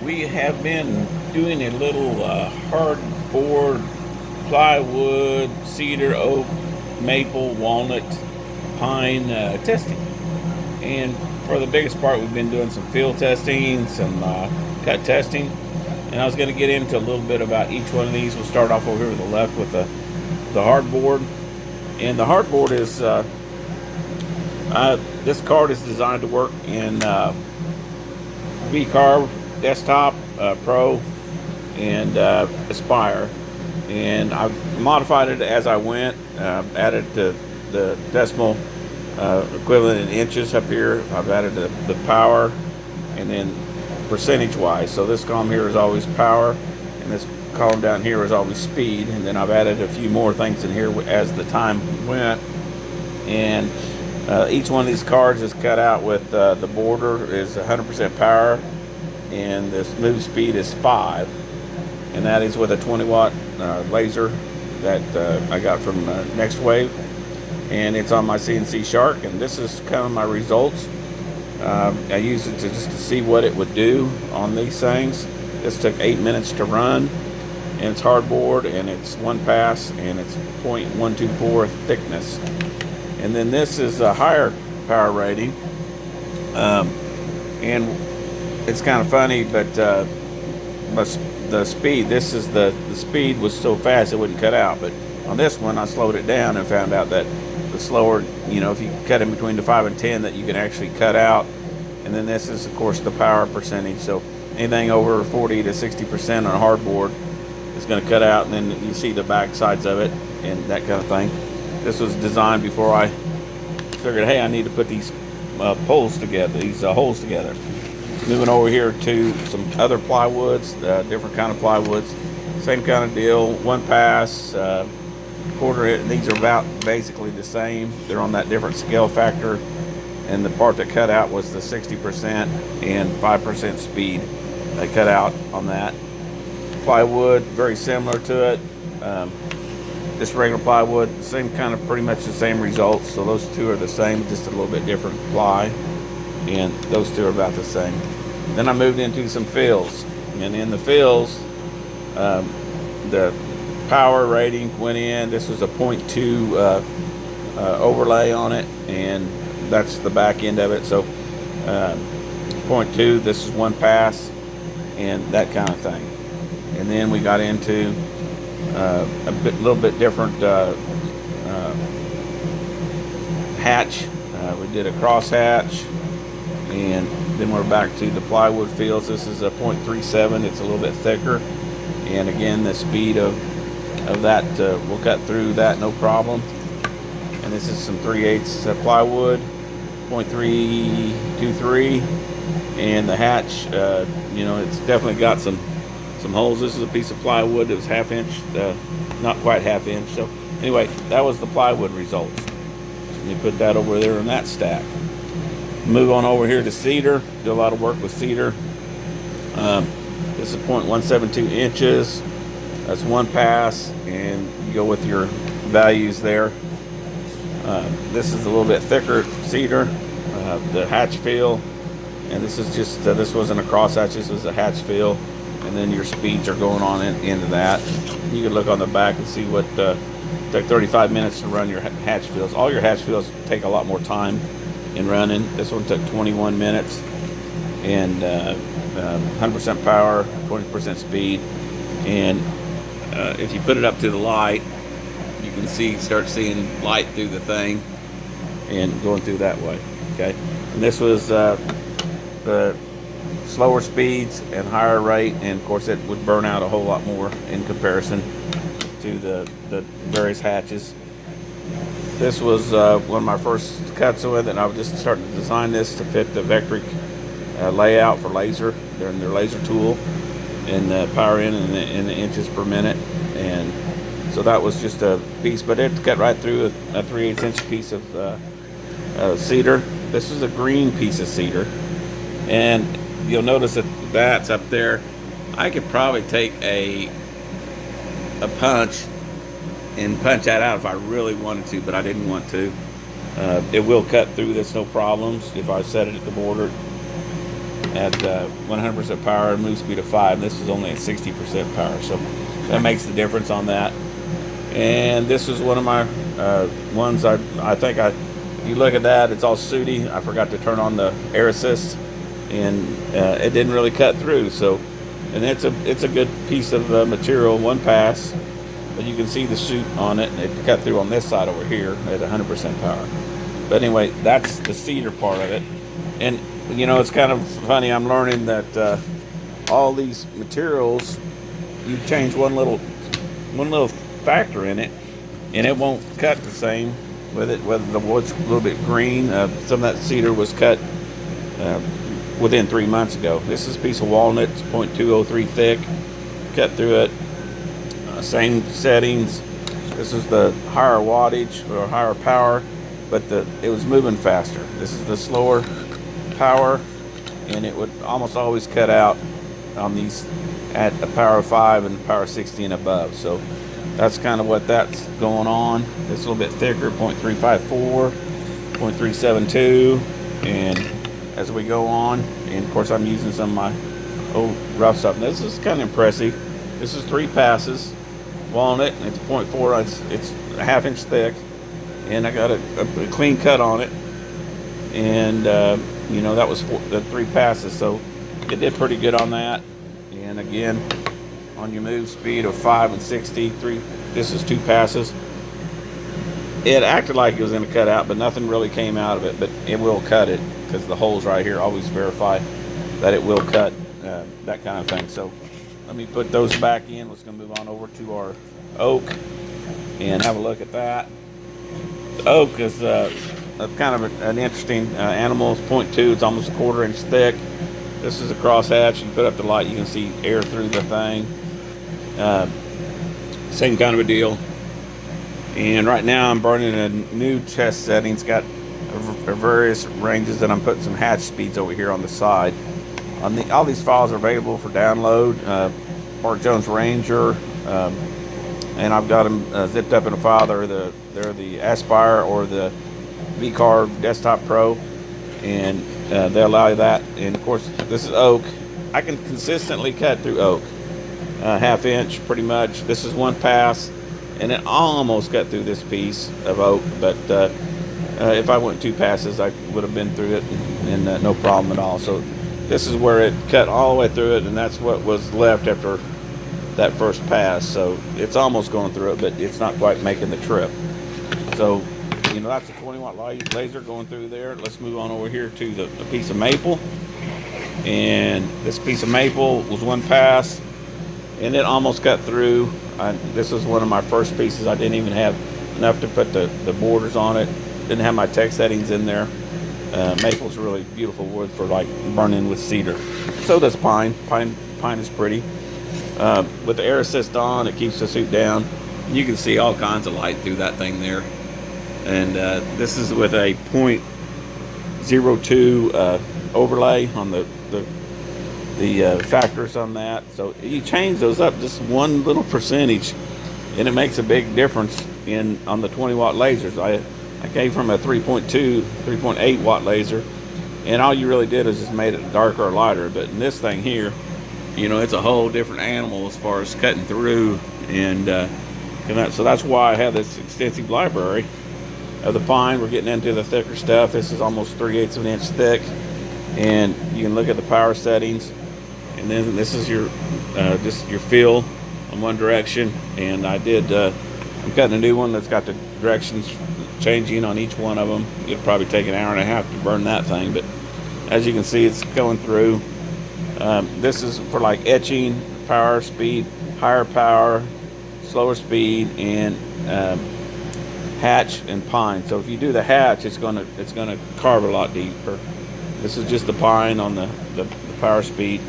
We have been doing a little hardboard, plywood, cedar, oak, maple, walnut, pine testing. And for the biggest part, we've been doing some field testing, some cut testing. And I was going to get into a little bit about each one of these. We'll start off over here to the left with the hardboard. And the hardboard is, this card is designed to work in V-Carb, Desktop, Pro, and Aspire. And I've modified it as I went, added the decimal equivalent in inches up here. I've added the power, and then percentage wise. So this column here is always power, and this column down here is always speed. And then I've added a few more things in here as the time went. And each one of these cards is cut out with the border is 100% power, and the smooth speed is 5, and that is with a 20-watt laser that I got from Next Wave, and it's on my CNC Shark. And this is kind of my results. I used it just to see what it would do on these things. This took 8 minutes to run, and it's hardboard, and it's one pass, and it's 0.124 thickness. And then this is a higher power rating, and it's kind of funny, but the speed, this is the speed was so fast it wouldn't cut out. But on this one, I slowed it down and found out that the slower, if you cut in between the 5 and 10, that you can actually cut out. And then this is, of course, the power percentage. So anything over 40 to 60% on a hardboard is going to cut out, and then you see the back sides of it and that kind of thing. This was designed before I figured, hey, I need to put these poles together, these holes together. Moving over here to some other plywoods, different kind of plywoods. Same kind of deal, one pass, quarter. These are about basically the same. They're on that different scale factor. And the part that cut out was the 60% and 5% speed. They cut out on that. Plywood, very similar to it. This regular plywood, same kind of, pretty much the same results. So those two are the same, just a little bit different ply, and those two are about the same. Then I moved into some fills, and in the fills, the power rating went in. This was a 0.2 overlay on it, and that's the back end of it. So 0.2, this is one pass, and that kind of thing. And then we got into little bit different hatch. We did a cross hatch, and then we're back to the plywood fields. This is a 0.37. It's a little bit thicker, and again, the speed of that will cut through that no problem. And this is some 3/8 plywood, 0.323, and the hatch, it's definitely got some holes. This is a piece of plywood that was half inch, not quite half inch. So anyway, that was the plywood results. Let me put that over there in that stack. Move on over here to cedar. Do a lot of work with cedar. This is 0.172 inches. That's one pass, and you go with your values there. This is a little bit thicker cedar, the hatch fill, and this is just this wasn't a cross hatch. This was a hatch fill. And then your speeds are going on into that. You can look on the back and see what took 35 minutes to run your hatch fills. All your hatch fills take a lot more time in running. This one took 21 minutes, and 100% power, 20% speed. And if you put it up to the light, you can start seeing light through the thing and going through that way. Okay, and this was the slower speeds and higher rate, and of course it would burn out a whole lot more in comparison to the various hatches. This was one of my first cuts with it, and I was just starting to design this to fit the Vectric layout for laser. They're in their laser tool, and the power in the inches per minute. And so that was just a piece, but it cut right through a 3/8 inch piece of cedar. This is a green piece of cedar, and you'll notice that that's up there. I could probably take a punch and punch that out if I really wanted to, but I didn't want to. It will cut through this, no problems, if I set it at the border. at 100% power, move speed of 5. This is only at 60% power, so that makes the difference on that. And this is one of my ones. I think if you look at that, it's all sooty. I forgot to turn on the air assist, and it didn't really cut through. So, and it's a good piece of material, one pass, but you can see the soot on it. It cut through on this side over here at 100% power. But anyway, that's the Cedar part of it. And you know, it's kind of funny. I'm learning that all these materials, you change one little factor in it, and it won't cut the same with it. Whether the wood's a little bit green, some of that cedar was cut within 3 months ago. This is a piece of walnut, it's 0.203 thick, cut through it. Same settings. This is the higher wattage or higher power, but it was moving faster. This is the slower power, and it would almost always cut out on these at a power of 5 and power 60 and above. So that's kind of what that's going on. It's a little bit thicker, 0.354, 0.372, and as we go on, and of course I'm using some of my old rough stuff. This is kind of impressive. This is 3 passes, walnut, and it's 0.4. It's a 1/2 inch thick, and I got a clean cut on it. And you know, that was the 3 passes, so it did pretty good on that. And again, on your move speed of 5 and 60, this is 2 passes. It acted like it was going to cut out, but nothing really came out of it. But it will cut it, because the holes right here always verify that it will cut, that kind of thing. So let me put those back in. Let's going to move on over to our oak and have a look at that. The oak is kind of an interesting animal. It's 0.2. It's almost a 1/4 inch thick. This is a crosshatch. You put up the light, you can see air through the thing. Same kind of a deal. And right now I'm burning a new test setting. It's got various ranges, and I'm putting some hatch speeds over here on the side. All these files are available for download. Mark Jones Ranger, and I've got them zipped up in a file. They're the Aspire or the VCarve Desktop Pro, and they allow you that. And of course, this is oak. I can consistently cut through oak, 1/2 inch pretty much. This is 1 pass, and it almost cut through this piece of oak, but if I went 2 passes, I would have been through it, and no problem at all. So this is where it cut all the way through it, and that's what was left after that first pass. So it's almost going through it, but it's not quite making the trip. So, you know, that's a 20-watt laser going through there. Let's move on over here to the piece of maple. And this piece of maple was 1 pass, and it almost cut through. This was one of my first pieces. I didn't even have enough to put the borders on it. Didn't have my tech settings in there. Maple's really beautiful wood for like burning with cedar. So does pine. Pine is pretty. With the air assist on, it keeps the soot down. You can see all kinds of light through that thing there. And this is with a 0.02 overlay on the factors on that. So you change those up just one little percentage, and it makes a big difference on the 20-watt lasers. I came from a 3.8 watt laser, and all you really did is just made it darker or lighter. But in this thing here, you know, it's a whole different animal as far as cutting through, and so that's why I have this extensive library of the pine. We're getting into the thicker stuff. This is almost 3/8 of an inch thick, and you can look at the power settings. And then this is your just your fill on one direction, and I'm cutting a new one that's got the directions changing on each one of them. It'll probably take an hour and a half to burn that thing, but as you can see, it's going through. This is for like etching, power, speed, higher power, slower speed, and hatch and pine. So if you do the hatch, it's gonna carve a lot deeper. This is just the pine on the power speed.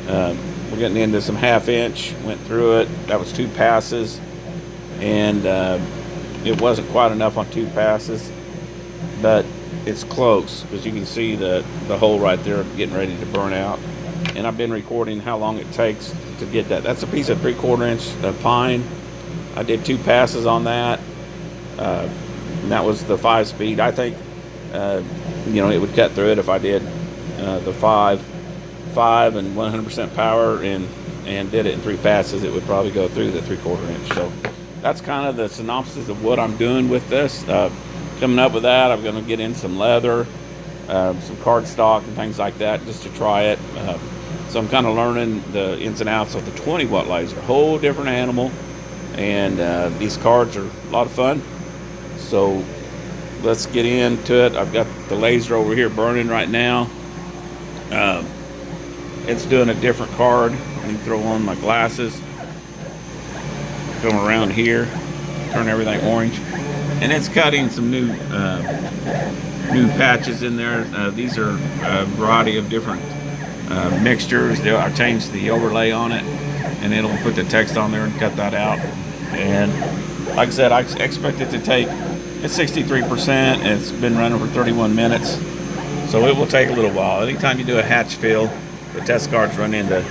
We're getting into some 1/2 inch. Went through it. That was 2 passes, and it wasn't quite enough on 2 passes, but it's close, because you can see the hole right there getting ready to burn out. And I've been recording how long it takes to get that. That's a piece of 3/4 inch pine. I did 2 passes on that. And that was the 5 speed. I think, you know, it would cut through it if I did the 5. 5 and 100% power and did it in 3 passes, it would probably go through the 3/4 inch. So that's kind of the synopsis of what I'm doing with this. Coming up with that, I'm going to get in some leather, some cardstock and things like that just to try it. So I'm kind of learning the ins and outs of the 20-watt laser, whole different animal, and these cards are a lot of fun. So let's get into it. I've got the laser over here burning right now. It's doing a different card. Let me throw on my glasses. Come around here, turn everything orange, and it's cutting some new patches in there. These are a variety of different mixtures. I changed the overlay on it, and it'll put the text on there and cut that out. And like I said, I expect it to take. It's 63%. It's been running for 31 minutes, so it will take a little while. Anytime you do a hatch fill, the test cards run into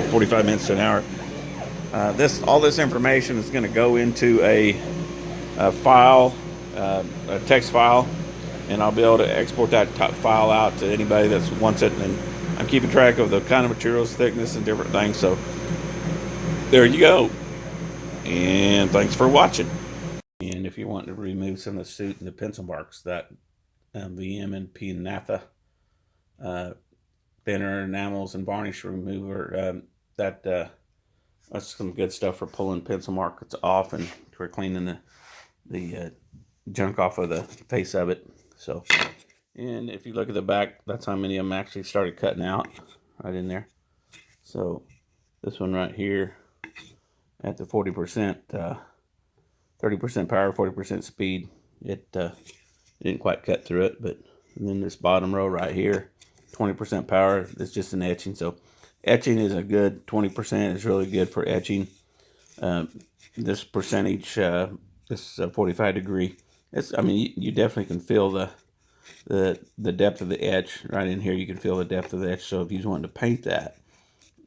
45 minutes to an hour. All this information is going to go into a file, a text file, and I'll be able to export that file out to anybody that wants it. And I'm keeping track of the kind of materials, thickness, and different things. So there you go. And thanks for watching. And if you want to remove some of the soot and the pencil marks, that VMNP naphtha thinner, enamels, and varnish remover, that's some good stuff for pulling pencil marks off and for cleaning the junk off of the face of it. So, and if you look at the back, that's how many of them actually started cutting out right in there. So this one right here at the 40%, 30% power, 40% speed, it didn't quite cut through it. But and then this bottom row right here, 20% power, it's just an etching. So etching is a good 20%. Is really good for etching. This percentage, this 45 degree. I mean, you definitely can feel the depth of the etch right in here. You can feel the depth of the etch. So if you wanted to paint that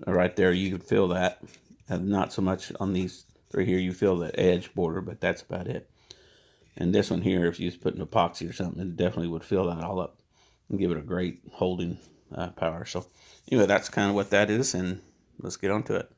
right there, you could feel that. Not so much on these three here. You feel the edge border, but that's about it. And this one here, if you just put an epoxy or something, it definitely would fill that all up and give it a great holding power. So anyway, that's kind of what that is, and let's get on to it.